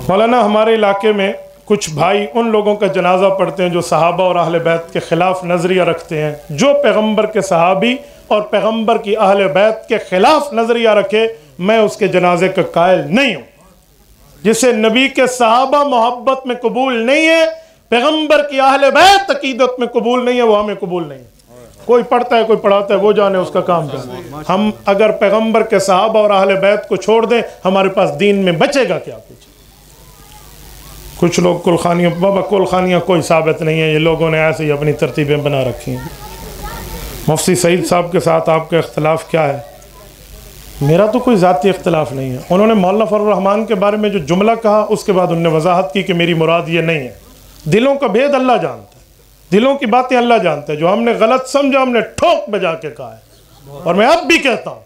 मौलाना, हमारे इलाके में कुछ भाई उन लोगों का जनाजा पढ़ते हैं जो सहाबा और अहले बैत के ख़िलाफ़ नज़रिया रखते हैं। जो पैगम्बर के सहाबी और पैगम्बर की अहले बैत के ख़िलाफ़ नज़रिया रखे, मैं उसके जनाजे का कायल नहीं हूँ। जिसे नबी के सहाबा मोहब्बत में कबूल नहीं है, पैगम्बर की अहले बैत अकीदत में कबूल नहीं है, वो हमें कबूल नहीं है। कोई पढ़ता है कोई पढ़ाता है, वो जाने उसका काम है। हम अगर पैगम्बर के सहाबा और अहले बैत को छोड़ दें, हमारे पास दीन में बचेगा क्या कुछ। कुछ लोग कुलखानियों, बाबा कुलखानियाँ कोई साबित नहीं है, ये लोगों ने ऐसे ही अपनी तरतीबें बना रखी हैं। मुफ्ती सईद साहब के साथ आपका इख्तलाफ क्या है? मेरा तो कोई ज़ाती इख्तलाफ नहीं है। उन्होंने मौलाना फजलुर रहमान के बारे में जो जुमला कहा, उसके बाद उन्होंने वजाहत की कि मेरी मुराद ये नहीं है। दिलों का भेद अल्लाह जानता है, दिलों की बातें अल्लाह जानता है। जो हमने गलत समझा, हमने ठोक बजा के कहा है। और मैं अब भी कहता हूँ,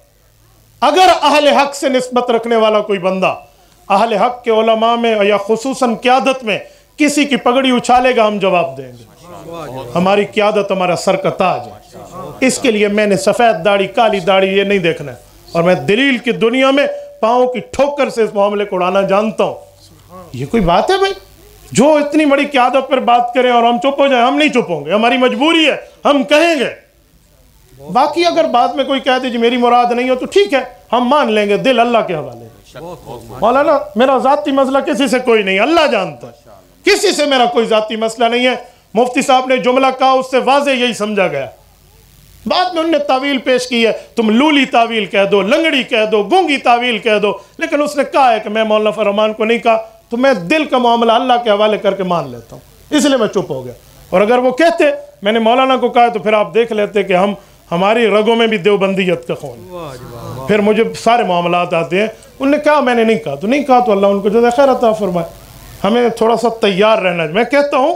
अगर अहले हक से निस्बत रखने वाला कोई बंदा अहले हक के उलमा में या खुसूसन क़यादत में किसी की पगड़ी उछालेगा, हम जवाब देंगे। हमारी क़यादत हमारा सर का ताज है। इसके लिए मैंने सफ़ेद दाढ़ी काली दाढ़ी ये नहीं देखना है। और मैं दलील की दुनिया में पाँव की ठोकर से इस मामले को उड़ाना जानता हूँ। ये कोई बात है भाई? जो इतनी बड़ी क़यादत पर बात करें और हम चुप हो जाए? हम नहीं चुप होंगे, हमारी मजबूरी है, हम कहेंगे। बाकी अगर बाद में कोई कह दे जी मेरी मुराद नहीं हो, तो ठीक है, हम मान लेंगे, दिल अल्लाह के हवाले। मौलाना, मेरा ज़ाती मसला किसी से कोई नहीं, अल्लाह जानता है। किसी से मेरा कोई ज़ाती मसला नहीं है। मुफ्ती साहब ने जुमला कहा, उससे वाज़े यही समझा गया। बाद में उन्होंने तावील पेश की है, तुम लूली तावील कह दो, लंगड़ी कह दो, गूंगी तावील कह दो, लेकिन उसने कहा है कि मैं मौलाना फजलुर रहमान को नहीं कहा, तो मैं दिल का मामला अल्लाह के हवाले करके मान लेता हूँ, इसलिए मैं चुप हो गया। और अगर वो कहते मैंने मौलाना को कहा, तो फिर आप देख लेते कि हमारी रगों में भी देवबंदियत का खून। फिर मुझे सारे मामलात आते हैं। उनने कहा मैंने नहीं कहा, तो नहीं कहा, तो अल्लाह उनको जज़ा खैर अता फरमाए। हमें थोड़ा सा तैयार रहना है। मैं कहता हूँ,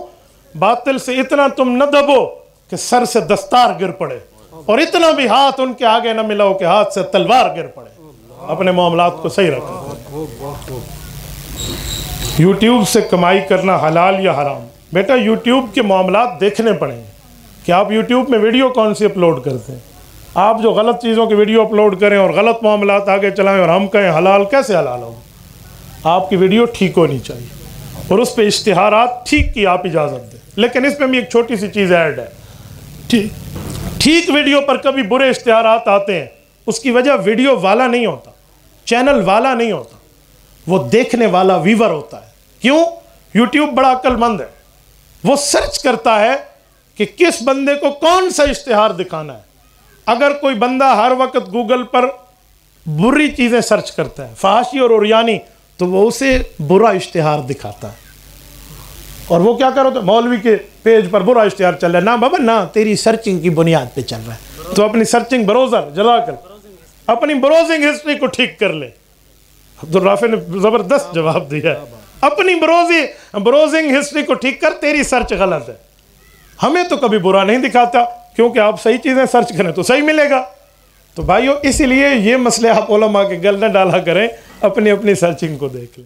बातिल से इतना तुम न दबो कि सर से दस्तार गिर पड़े, और इतना भी हाथ उनके आगे न मिलाओ कि हाथ से तलवार गिर पड़े। अपने मामलात को सही रखो। यूट्यूब से कमाई करना हलाल या हराम? बेटा, यूट्यूब के मामलात देखने पड़ेंगे कि आप यूट्यूब में वीडियो कौन सी अपलोड करते हैं। आप जो गलत चीज़ों की वीडियो अपलोड करें और गलत मामलात आगे चलाएं और हम कहें हलाल, कैसे हलाल होगा? आपकी वीडियो ठीक होनी चाहिए और उस पर इश्तिहारात ठीक की आप इजाज़त दें। लेकिन इसमें भी एक छोटी सी चीज़ ऐड है, ठीक वीडियो पर कभी बुरे इश्तिहारात आते हैं, उसकी वजह वीडियो वाला नहीं होता, चैनल वाला नहीं होता, वो देखने वाला व्यूअर होता है। क्यों? यूट्यूब बड़ा अक्लमंद है, वो सर्च करता है कि किस बंदे को कौन सा इश्तिहार दिखाना है। अगर कोई बंदा हर वक्त गूगल पर बुरी चीज़ें सर्च करता है, फहाशी और उरियानी, तो वो उसे बुरा इश्तिहार दिखाता है। और वो क्या करो, तो मौलवी के पेज पर बुरा इश्तिहार चल रहा है, ना बाबा ना, तेरी सर्चिंग की बुनियाद पे चल रहा है, तो अपनी सर्चिंग ब्राउज़र जलाकर अपनी ब्राउजिंग हिस्ट्री को ठीक कर ले। अब्दुल राफे ने ज़बरदस्त जवाब दिया है, अपनी ब्राउजिंग हिस्ट्री को ठीक कर, तेरी सर्च गलत है। हमें तो कभी बुरा नहीं दिखाता, क्योंकि आप सही चीज़ें सर्च करें तो सही मिलेगा। तो भाइयों, इसीलिए ये मसले आप उलमा के गल न डाला करें, अपनी अपनी सर्चिंग को देख लें।